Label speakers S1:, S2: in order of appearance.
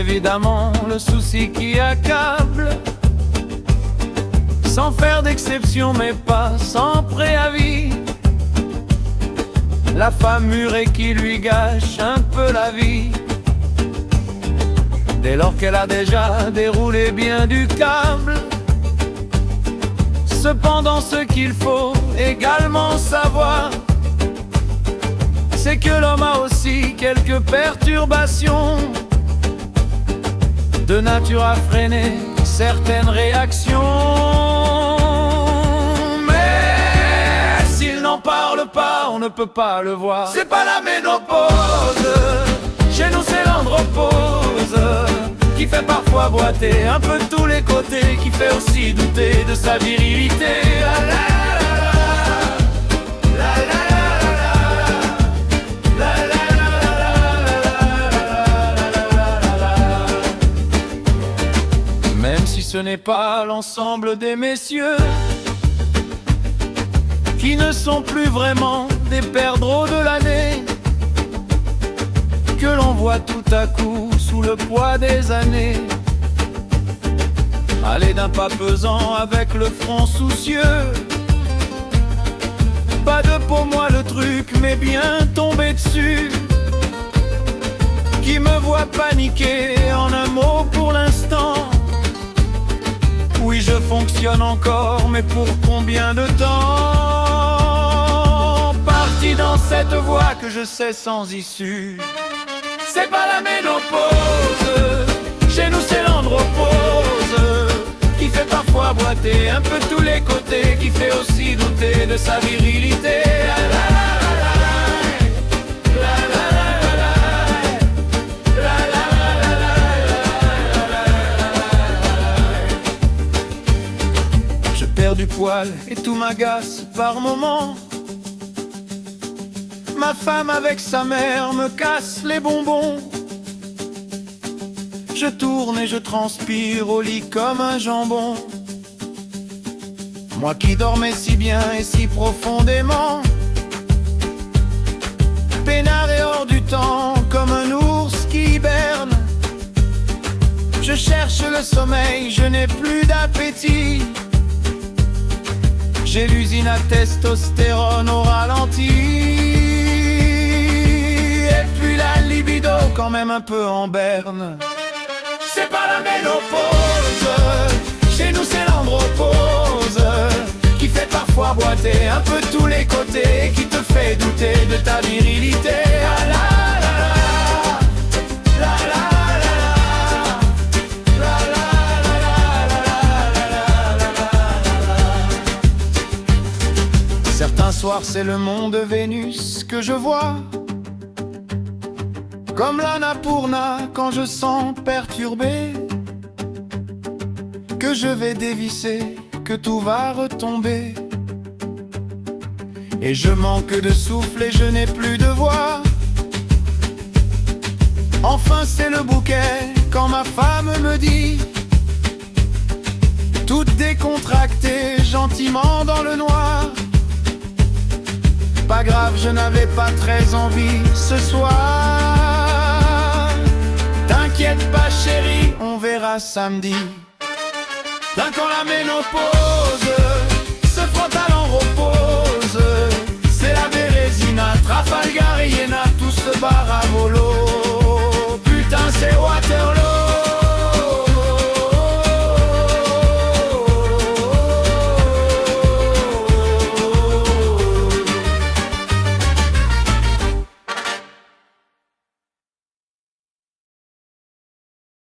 S1: évidemment le souci qui accable. Sans faire d'exception mais pas sans préavis. La femme murée qui lui gâche un peu la vie. Dès lors qu'elle a déjà déroulé bien du câble. Cependant ce qu'il faut également savoir, c'est que l'homme a aussi quelques perturbations de nature à freiner certaines réactions. Mais s'il n'en parle pas, on ne peut pas le voir. C'est pas la ménopause, chez nous c'est l'andropause, qui fait parfois boiter un peu tous les côtés, qui fait aussi douter de sa virilité. La la la la la. Même si ce n'est pas l'ensemble des messieurs qui ne sont plus vraiment des perdreaux de l'année, que l'on voit tout à coup sous le poids des années, aller d'un pas pesant avec le front soucieux. Pas de pour moi le truc, mais bien tomber dessus, qui me voit paniquer en un mot pour l'instant. Oui, je fonctionne encore, mais pour combien de temps? Parti dans cette voie que je sais sans issue. C'est pas la ménopause, chez nous c'est l'andropause, qui fait parfois boiter un peu tous les côtés, qui fait aussi douter de sa virilité. Je perds du poil et tout m'agace par moments. Ma femme avec sa mère me casse les bonbons. Je tourne et je transpire au lit comme un jambon. Moi qui dormais si bien et si profondément, peinard et hors du temps comme un ours qui hiberne. Je cherche le sommeil, je n'ai plus d'appétit. J'ai l'usine à testostérone au ralenti. Quand même un peu en berne. C'est pas la ménopause, chez nous c'est l'andropause, qui fait parfois boiter un peu tous les côtés, qui te fait douter de ta virilité. Ah la la la, la la la, la la la. Certains soirs c'est le mont de Vénus que je vois, comme l'Annapurna quand je sens perturbé, que je vais dévisser, que tout va retomber. Et je manque de souffle et je n'ai plus de voix. Enfin c'est le bouquet quand ma femme me dit, toute décontractée, gentiment dans le noir: pas grave, je n'avais pas très envie ce soir. T'inquiète pas chérie, on verra samedi. Là quand la ménopause se frotte à l'enrepose, c'est la Bérésina, Trafalgar et Iéna, tout se barre à volo. Putain c'est Waterloo.